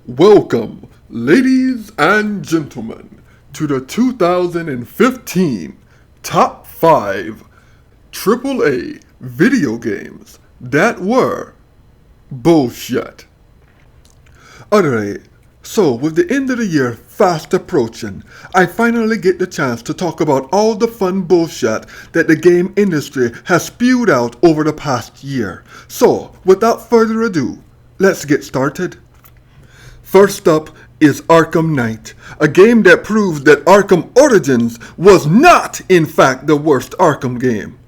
Welcome, ladies and gentlemen, to the 2015 Top 5 AAA video games that were bullshit. Alright, so with the end of the year fast approaching, I finally get the chance to talk about all the fun bullshit that the game industry has spewed out over the past year. So, without further ado, let's get started. First up is Arkham Knight, a game that proves that Arkham Origins was not, in fact, the worst Arkham game.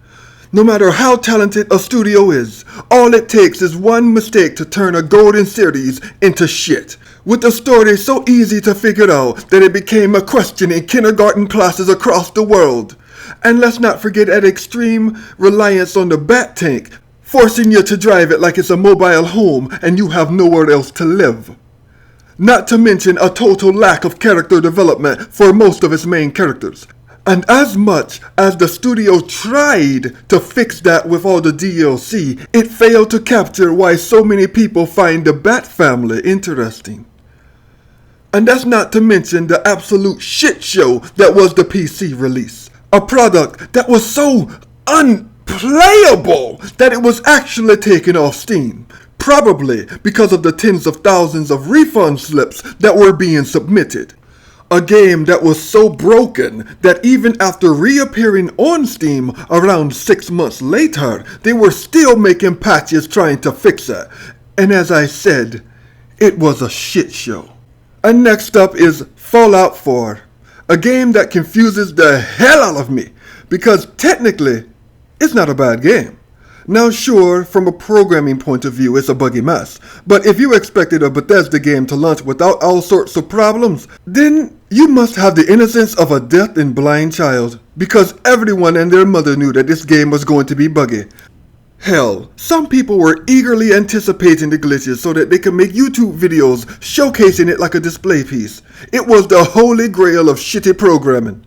No matter how talented a studio is, all it takes is one mistake to turn a golden series into shit. With the story so easy to figure out that it became a question in kindergarten classes across the world. And let's not forget an extreme reliance on the Bat Tank, forcing you to drive it like it's a mobile home and you have nowhere else to live. Not to mention a total lack of character development for most of its main characters. And as much as the studio tried to fix that with all the DLC, it failed to capture why so many people find the Bat family interesting. And that's not to mention the absolute shit show that was the PC release. A product that was so unplayable that it was actually taken off Steam. Probably because of the tens of thousands of refund slips that were being submitted. A game that was so broken that even after reappearing on Steam around 6 months later, they were still making patches trying to fix it. And as I said, it was a shit show. And next up is Fallout 4, a game that confuses the hell out of me because technically it's not a bad game. Now sure, from a programming point of view, it's a buggy mess, but if you expected a Bethesda game to launch without all sorts of problems, then you must have the innocence of a deaf and blind child, because everyone and their mother knew that this game was going to be buggy. Hell, some people were eagerly anticipating the glitches so that they could make YouTube videos showcasing it like a display piece. It was the holy grail of shitty programming.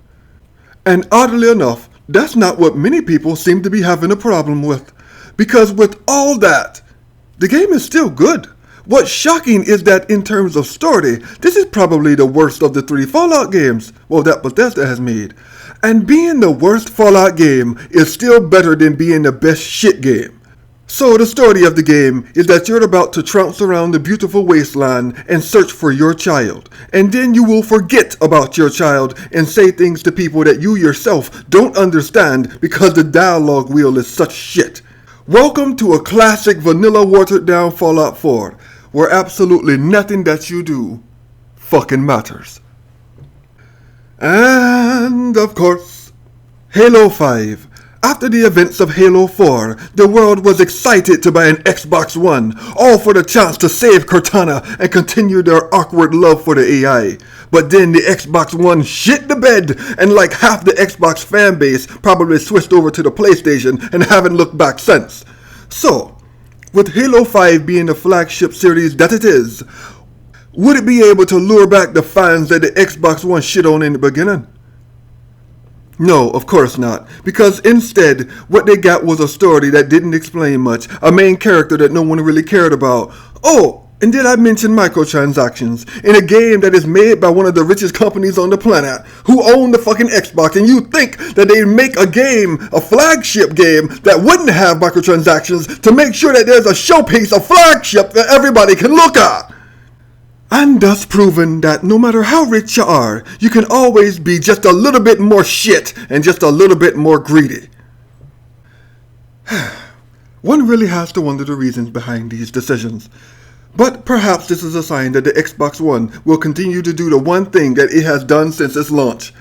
And oddly enough, that's not what many people seem to be having a problem with. Because with all that, the game is still good. What's shocking is that in terms of story, this is probably the worst of the 3 Fallout games, that Bethesda has made. And being the worst Fallout game is still better than being the best shit game. So the story of the game is that you're about to trounce around the beautiful wasteland and search for your child. And then you will forget about your child and say things to people that you yourself don't understand because the dialogue wheel is such shit. Welcome to a classic vanilla watered down Fallout 4, where absolutely nothing that you do fucking matters. And of course, Halo 5. After the events of Halo 4, the world was excited to buy an Xbox One, all for the chance to save Cortana and continue their awkward love for the AI. But then the Xbox One shit the bed, and like half the Xbox fan base probably switched over to the PlayStation and haven't looked back since. So, with Halo 5 being the flagship series that it is, would it be able to lure back the fans that the Xbox One shit on in the beginning? No, of course not, because instead, what they got was a story that didn't explain much, a main character that no one really cared about. Oh, and did I mention microtransactions in a game that is made by one of the richest companies on the planet, who own the fucking Xbox, and you think that they'd make a game, a flagship game, that wouldn't have microtransactions to make sure that there's a showpiece, a flagship that everybody can look at? And thus proven that no matter how rich you are, you can always be just a little bit more shit and just a little bit more greedy. One really has to wonder the reasons behind these decisions. But perhaps this is a sign that the Xbox One will continue to do the one thing that it has done since its launch.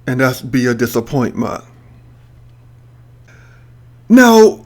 And that's be a disappointment. Now,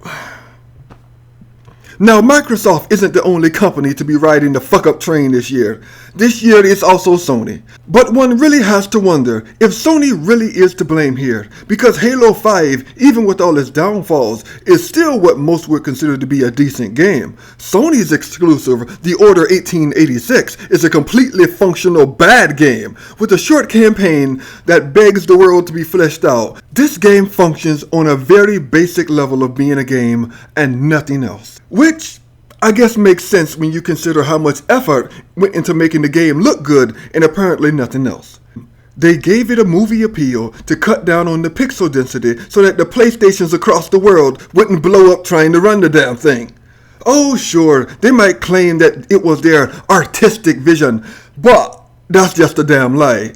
Microsoft isn't the only company to be riding the fuck-up train this year. This year it's also Sony. But one really has to wonder if Sony really is to blame here, because Halo 5, even with all its downfalls, is still what most would consider to be a decent game. Sony's exclusive, The Order 1886, is a completely functional bad game, with a short campaign that begs the world to be fleshed out. This game functions on a very basic level of being a game and nothing else. Which I guess makes sense when you consider how much effort went into making the game look good and apparently nothing else. They gave it a movie appeal to cut down on the pixel density so that the PlayStations across the world wouldn't blow up trying to run the damn thing. Oh sure, they might claim that it was their artistic vision, but that's just a damn lie.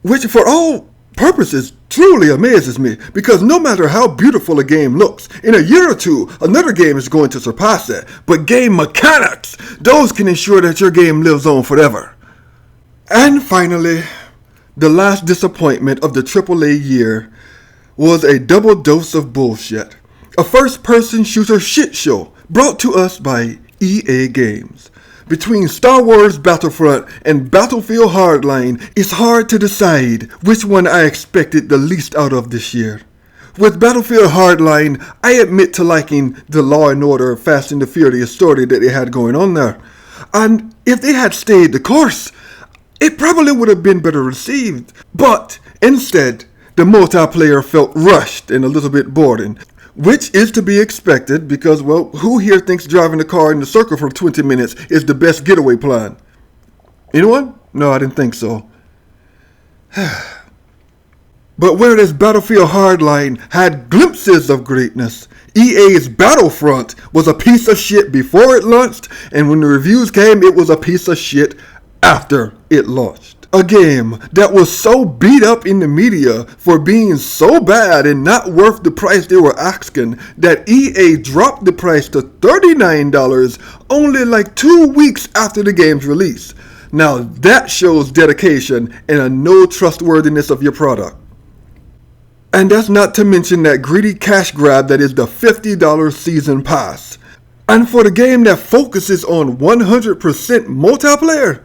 Which for all purposes truly amazes me, because no matter how beautiful a game looks, in a year or two, another game is going to surpass it. But game mechanics, those can ensure that your game lives on forever. And finally, the last disappointment of the AAA year was a double dose of bullshit. A first-person shooter shit show brought to us by AAA Games. Between Star Wars Battlefront and Battlefield Hardline, it's hard to decide which one I expected the least out of this year. With Battlefield Hardline, I admit to liking the Law & Order Fast and the Furious story that they had going on there. And if they had stayed the course, it probably would have been better received. But instead, the multiplayer felt rushed and a little bit boring. Which is to be expected because, well, who here thinks driving the car in the circle for 20 minutes is the best getaway plan? Anyone? No, I didn't think so. But whereas Battlefield Hardline had glimpses of greatness, EA's Battlefront was a piece of shit before it launched, and when the reviews came, it was a piece of shit after it launched. A game that was so beat up in the media for being so bad and not worth the price they were asking that EA dropped the price to $39 only like 2 weeks after the game's release. Now that shows dedication and a no trustworthiness of your product. And that's not to mention that greedy cash grab that is the $50 season pass. And for the game that focuses on 100% multiplayer,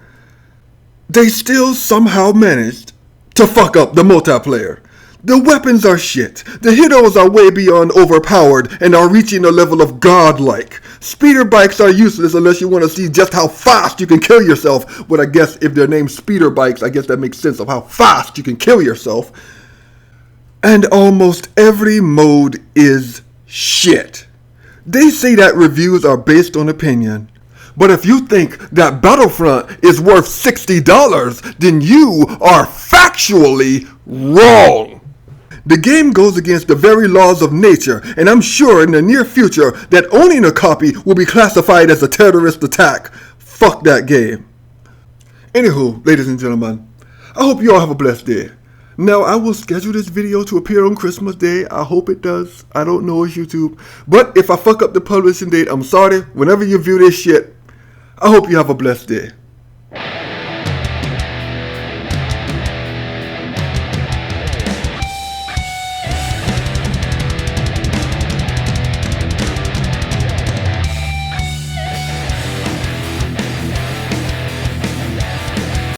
they still somehow managed to fuck up the multiplayer. The weapons are shit. The heroes are way beyond overpowered and are reaching a level of godlike. Speeder bikes are useless unless you want to see just how fast you can kill yourself. But I guess if they're named speeder bikes, I guess that makes sense of how fast you can kill yourself. And almost every mode is shit. They say that reviews are based on opinion. But if you think that Battlefront is worth $60, then you are factually wrong. The game goes against the very laws of nature, and I'm sure in the near future that owning a copy will be classified as a terrorist attack. Fuck that game. Anywho, ladies and gentlemen, I hope you all have a blessed day. Now, I will schedule this video to appear on Christmas Day. I hope it does. I don't know, it's YouTube. But if I fuck up the publishing date, I'm sorry. Whenever you view this shit, I hope you have a blessed day.